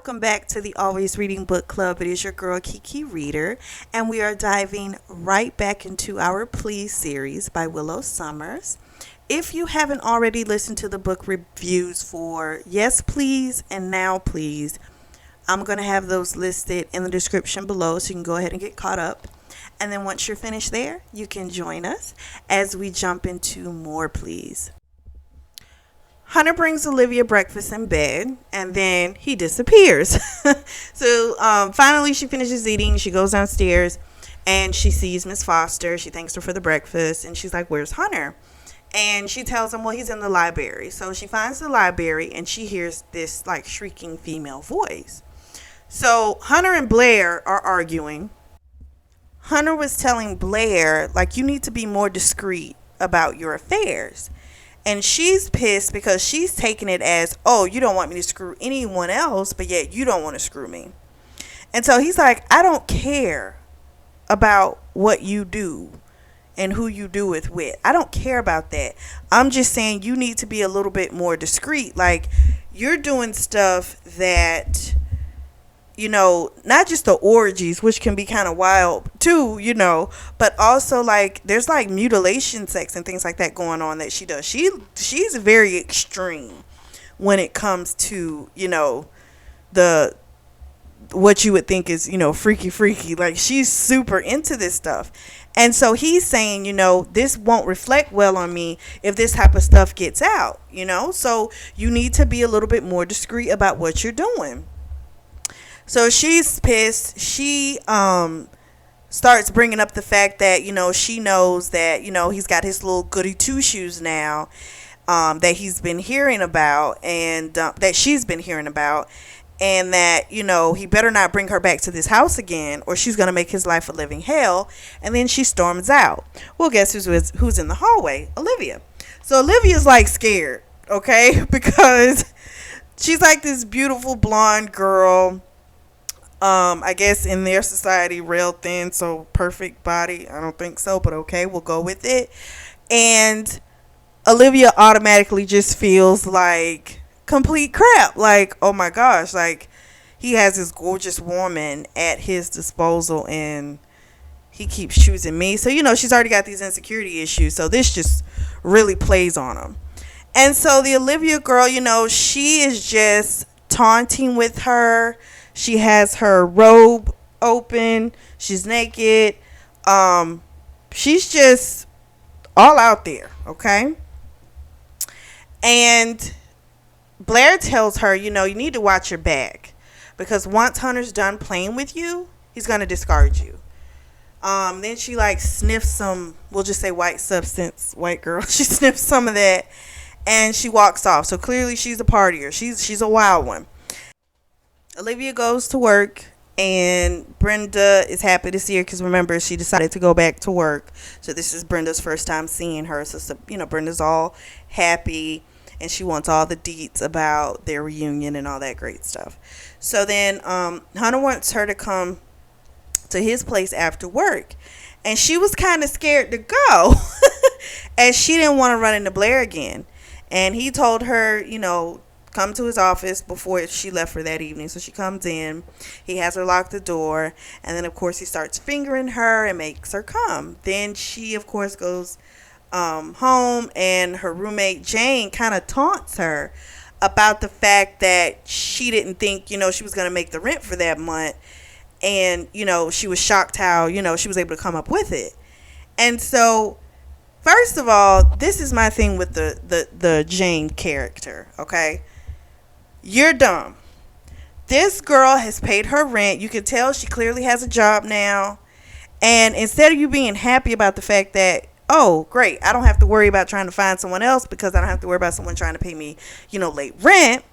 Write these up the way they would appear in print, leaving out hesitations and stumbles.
welcome back to the Always Reading Book Club. It is your girl Kiki Reader, and we are diving right back into our Please series by Willow Summers. If you haven't already listened to the book reviews for Yes Please and Now Please, I'm going to have those listed in the description below so you can go ahead and get caught up. And then once you're finished there, you can join us as we jump into more Please. Hunter brings Olivia breakfast in bed, and then he disappears. So finally she finishes eating. She goes downstairs, and she sees Miss Foster. She thanks her for the breakfast, and she's like, "Where's Hunter?" And she tells him, well, he's in the library. So she finds the library, and she hears this, like, shrieking female voice. So Hunter and Blair are arguing. Hunter was telling Blair, like, you need to be more discreet about your affairs. And she's pissed because she's taking it as, oh, you don't want me to screw anyone else, but yet you don't want to screw me. And so he's like, I don't care about what you do and who you do it with. I don't care about that. I'm just saying you need to be a little bit more discreet. Like, you're doing stuff that, you know, not just the orgies, which can be kind of wild too, you know, but also like there's like mutilation sex and things like that going on that she does. She's very extreme when it comes to, you know, the what you would think is, you know, freaky. Like, she's super into this stuff. And so he's saying, you know, this won't reflect well on me if this type of stuff gets out, you know, so you need to be a little bit more discreet about what you're doing. So she's pissed. She starts bringing up the fact that, you know, she knows that, you know, he's got his little goody two shoes now that he's been hearing about, and that she's been hearing about, and that, you know, he better not bring her back to this house again or she's going to make his life a living hell. And then she storms out. Well, guess who's in the hallway? Olivia. So Olivia's like scared, okay, because she's like this beautiful blonde girl. I guess in their society, real thin, so perfect body. I don't think so, but okay, we'll go with it. And Olivia automatically just feels like complete crap. Like, oh my gosh, like he has this gorgeous woman at his disposal and he keeps choosing me. So, you know, she's already got these insecurity issues. So this just really plays on them. And so the Olivia girl, you know, she is just taunting with her. She has her robe open. She's naked. She's just all out there, okay? And Blair tells her, you know, you need to watch your back because once Hunter's done playing with you, he's going to discard you. Then she like sniffs some, we'll just say white substance, white girl. She sniffs some of that and she walks off. So clearly she's a partier. She's a wild one. Olivia goes to work and Brenda is happy to see her because remember, she decided to go back to work. So this is Brenda's first time seeing her. So, you know, Brenda's all happy and she wants all the deets about their reunion and all that great stuff. So then Hunter wants her to come to his place after work. And she was kind of scared to go as she didn't want to run into Blair again. And he told her, you know, come to his office before she left for that evening. So she comes in, he has her lock the door, and then of course he starts fingering her and makes her come. Then she of course goes home, and her roommate Jane kind of taunts her about the fact that she didn't think, you know, she was going to make the rent for that month, and, you know, she was shocked how, you know, she was able to come up with it. And so first of all, this is my thing with the Jane character, okay? You're dumb. This girl has paid her rent. You can tell she clearly has a job now. And instead of you being happy about the fact that, oh, great, I don't have to worry about trying to find someone else because I don't have to worry about someone trying to pay me, you know, late rent,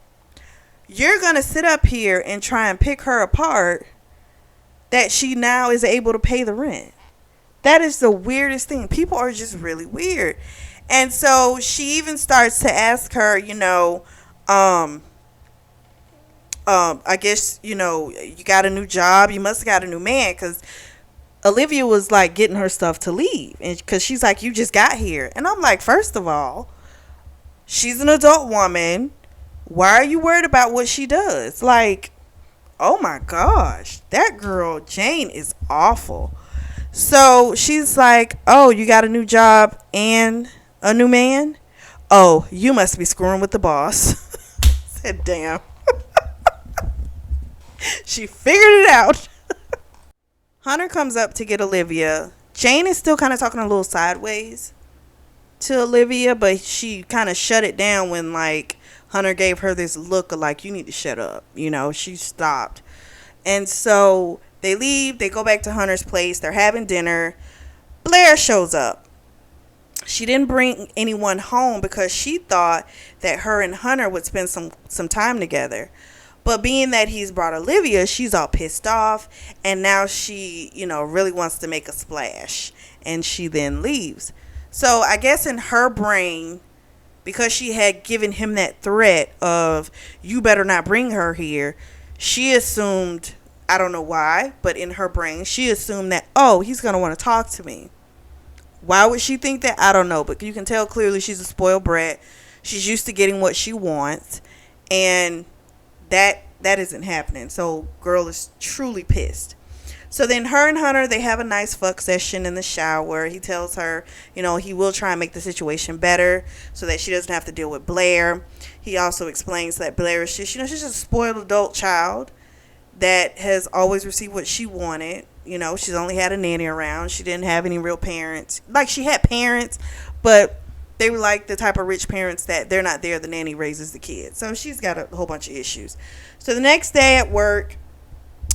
you're going to sit up here and try and pick her apart that she now is able to pay the rent. That is the weirdest thing. People are just really weird. And so she even starts to ask her, you know, I guess, you know, you got a new job. You must have got a new man, because Olivia was like getting her stuff to leave. And because she's like, you just got here. And I'm like, first of all, she's an adult woman. Why are you worried about what she does? Like, Oh my gosh, that girl Jane is awful. So she's like, "Oh, you got a new job and a new man? Oh, you must be screwing with the boss." Said, "Damn." She figured it out. Hunter comes up to get Olivia. Jane is still kind of talking a little sideways to Olivia, but she kind of shut it down when like Hunter gave her this look of like, you need to shut up. You know, she stopped. And so they leave, they go back to Hunter's place, they're having dinner. Blair shows up. She didn't bring anyone home because she thought that her and Hunter would spend some time together. But being that he's brought Olivia, she's all pissed off. And now she, really wants to make a splash. And she then leaves. So I guess in her brain, because she had given him that threat of, you better not bring her here, she assumed, I don't know why, but in her brain, she assumed that, oh, he's going to want to talk to me. Why would she think that? I don't know. But you can tell clearly she's a spoiled brat. She's used to getting what she wants. And that isn't happening. So girl is truly pissed. So then her and Hunter, they have a nice fuck session in the shower. He tells her, he will try and make the situation better so that she doesn't have to deal with Blair. He also explains that Blair is just, she's just a spoiled adult child that has always received what she wanted. She's only had a nanny around. She didn't have any real parents. Like, she had parents, but they were like the type of rich parents that they're not there. The nanny raises the kids. So she's got a whole bunch of issues. So the next day at work,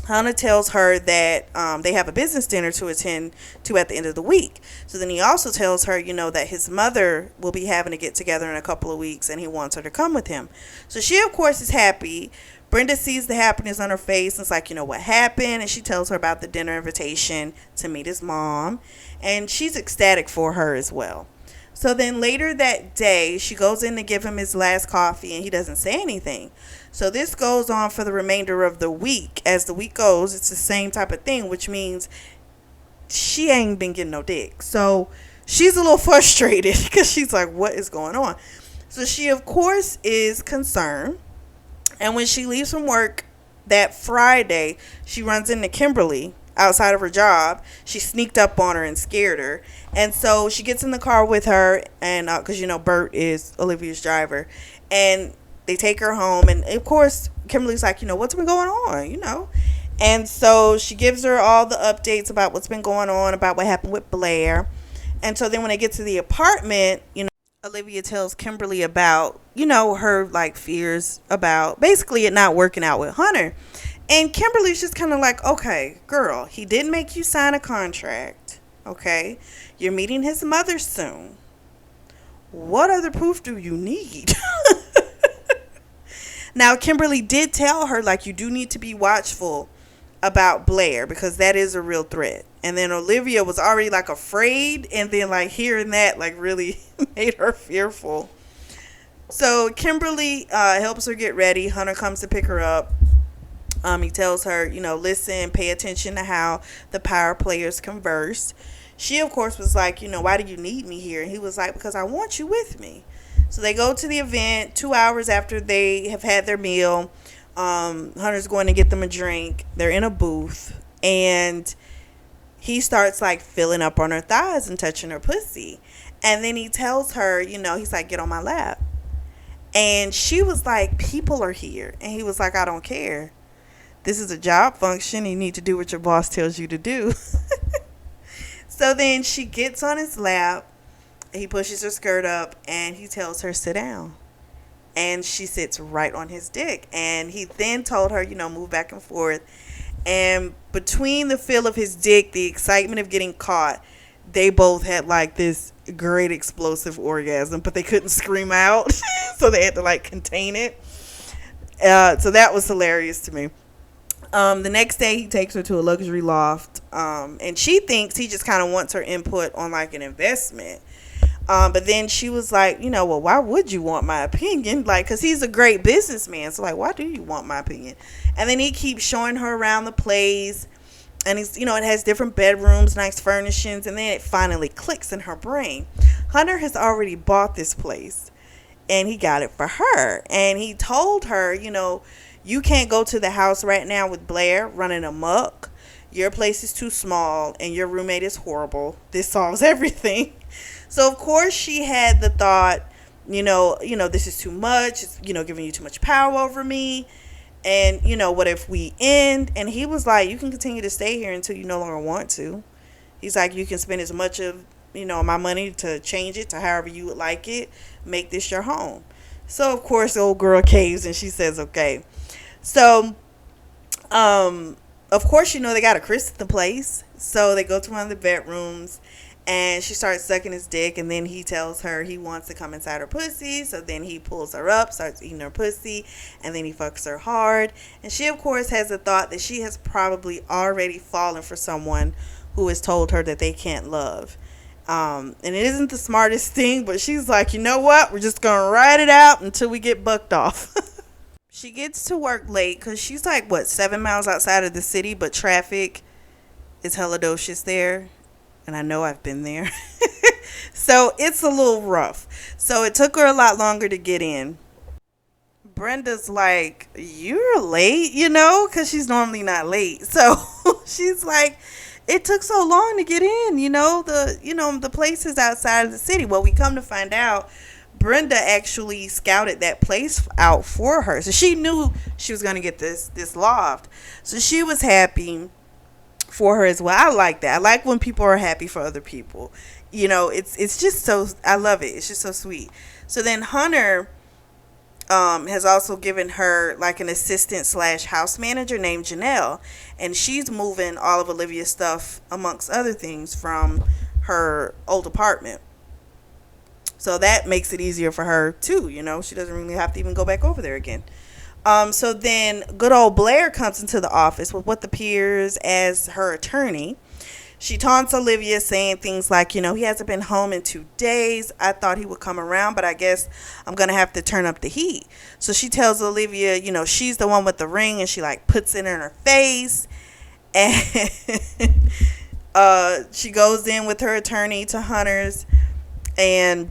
Hunter tells her that they have a business dinner to attend to at the end of the week. So then he also tells her, that his mother will be having to get together in a couple of weeks and he wants her to come with him. So she, of course, is happy. Brenda sees the happiness on her face and is like, what happened? And she tells her about the dinner invitation to meet his mom. And she's ecstatic for her as well. So then later that day, she goes in to give him his last coffee and he doesn't say anything. So this goes on for the remainder of the week. As the week goes, it's the same type of thing, which means she ain't been getting no dick. So she's a little frustrated because she's like, what is going on? So she, of course, is concerned. And when she leaves from work that Friday, she runs into Kimberly outside of her job. She sneaked up on her and scared her. And so she gets in the car with her, and because, Bert is Olivia's driver. And they take her home. And, of course, Kimberly's like, what's been going on, And so she gives her all the updates about what's been going on, about what happened with Blair. And so then when they get to the apartment, Olivia tells Kimberly about, her like fears about basically it not working out with Hunter. And Kimberly's just kind of like, okay, girl, he did make you sign a contract. Okay. You're meeting his mother soon. What other proof do you need? Now, Kimberly did tell her, like, you do need to be watchful about Blair because that is a real threat. And then Olivia was already like afraid, and then like hearing that like really made her fearful. So Kimberly helps her get ready. Hunter comes to pick her up. He tells her, listen, pay attention to how the power players converse. She, of course, was like, why do you need me here? And he was like, because I want you with me. So they go to the event 2 hours after they have had their meal. Hunter's going to get them a drink. They're in a booth, and he starts like filling up on her thighs and touching her pussy. And then he tells her, he's like, get on my lap. And she was like, people are here. And he was like, I don't care. This is a job function. You need to do what your boss tells you to do. So then she gets on his lap. He pushes her skirt up and he tells her, sit down. And she sits right on his dick. And he then told her, move back and forth. And between the feel of his dick, the excitement of getting caught, they both had like this great explosive orgasm, but they couldn't scream out. So they had to like contain it. So that was hilarious to me. The next day he takes her to a luxury loft. And she thinks he just kind of wants her input on like an investment. But then she was like, well, why would you want my opinion? Like, because he's a great businessman. So, like, why do you want my opinion? And then he keeps showing her around the place. And, he's, it has different bedrooms, nice furnishings. And then it finally clicks in her brain. Hunter has already bought this place. And he got it for her. And he told her, You can't go to the house right now with Blair running amok. Your place is too small and your roommate is horrible. This solves everything. So of course she had the thought, this is too much. It's, giving you too much power over me. And, what if we end? And he was like, you can continue to stay here until you no longer want to. He's like, you can spend as much of, my money to change it to however you would like it. Make this your home. So, of course, the old girl caves and she says, okay. So, of course, they got to christen the place. So they go to one of the bedrooms and she starts sucking his dick. And then he tells her he wants to come inside her pussy. So then he pulls her up, starts eating her pussy. And then he fucks her hard. And she, of course, has the thought that she has probably already fallen for someone who has told her that they can't love. And it isn't the smartest thing, but she's like, you know what? We're just going to ride it out until we get bucked off. She gets to work late because she's like, 7 miles outside of the city, but traffic is hella docious there. And I know I've been there. So it's a little rough. So it took her a lot longer to get in. Brenda's like, you're late, because she's normally not late. So she's like, it took so long to get in, the place is outside of the city. Well, we come to find out Brenda actually scouted that place out for her. So she knew she was going to get this loft. So she was happy for her as well. I like that. I like when people are happy for other people. It's just so, I love it. It's just so sweet. So then Hunter has also given her like an assistant / house manager named Janelle, and she's moving all of Olivia's stuff amongst other things from her old apartment. So that makes it easier for her too. She doesn't really have to even go back over there again. So then good old Blair comes into the office with what appears as her attorney. She taunts Olivia, saying things like, he hasn't been home in 2 days. I thought he would come around, but I guess I'm going to have to turn up the heat. So she tells Olivia, she's the one with the ring, and she like puts it in her face. And she goes in with her attorney to Hunter's, and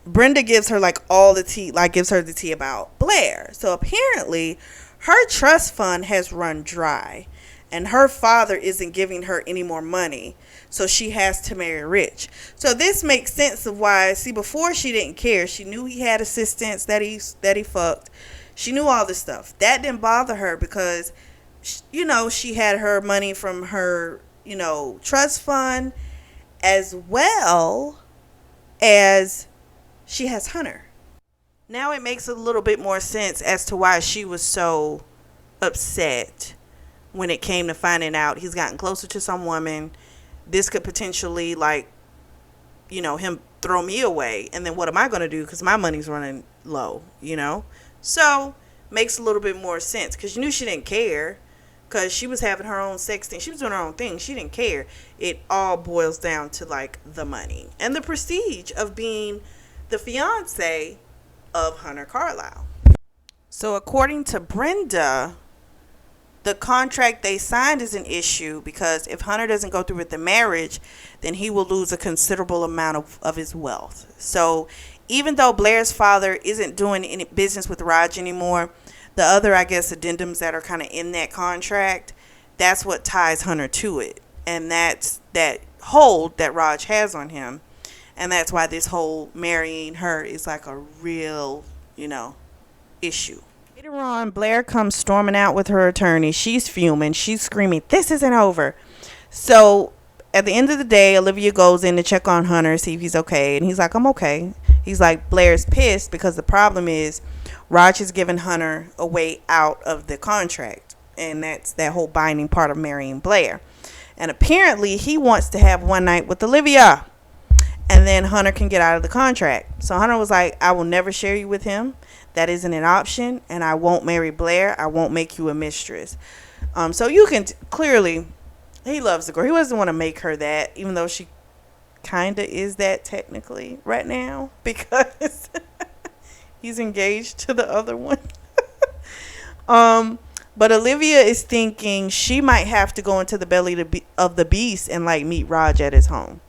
Brenda gives her like all the tea, like gives her the tea about Blair. So apparently her trust fund has run dry. And her father isn't giving her any more money. So she has to marry rich. So this makes sense of why, before she didn't care. She knew he had assistants that he fucked. She knew all this stuff. That didn't bother her because, she had her money from her, trust fund, as well as she has Hunter. Now it makes a little bit more sense as to why she was so upset when it came to finding out he's gotten closer to some woman. This could potentially, him throw me away. And then what am I going to do? Because my money's running low, So, makes a little bit more sense. Because you knew she didn't care. Because she was having her own sex thing. She was doing her own thing. She didn't care. It all boils down to, the money. And the prestige of being the fiance of Hunter Carlisle. So, according to Brenda, the contract they signed is an issue because if Hunter doesn't go through with the marriage, then he will lose a considerable amount of his wealth. So even though Blair's father isn't doing any business with Raj anymore, the other, addendums that are kind of in that contract, that's what ties Hunter to it. And that's that hold that Raj has on him. And that's why this whole marrying her is like a real, issue. Later on, Blair comes storming out with her attorney. She's fuming. She's screaming, this isn't over. So at the end of the day, Olivia goes in to check on Hunter, see if he's okay. And he's like, I'm okay. He's like, Blair's pissed because the problem is Raj has given Hunter a way out of the contract. And that's that whole binding part of marrying Blair. And apparently he wants to have one night with Olivia. And then Hunter can get out of the contract. So Hunter was like, I will never share you with him. That isn't an option. And I won't marry Blair. I won't make you a mistress. So you can clearly, he loves the girl. He doesn't want to make her that, even though she kind of is that technically right now. Because he's engaged to the other one. But Olivia is thinking she might have to go into the belly of the beast and meet Raj at his home.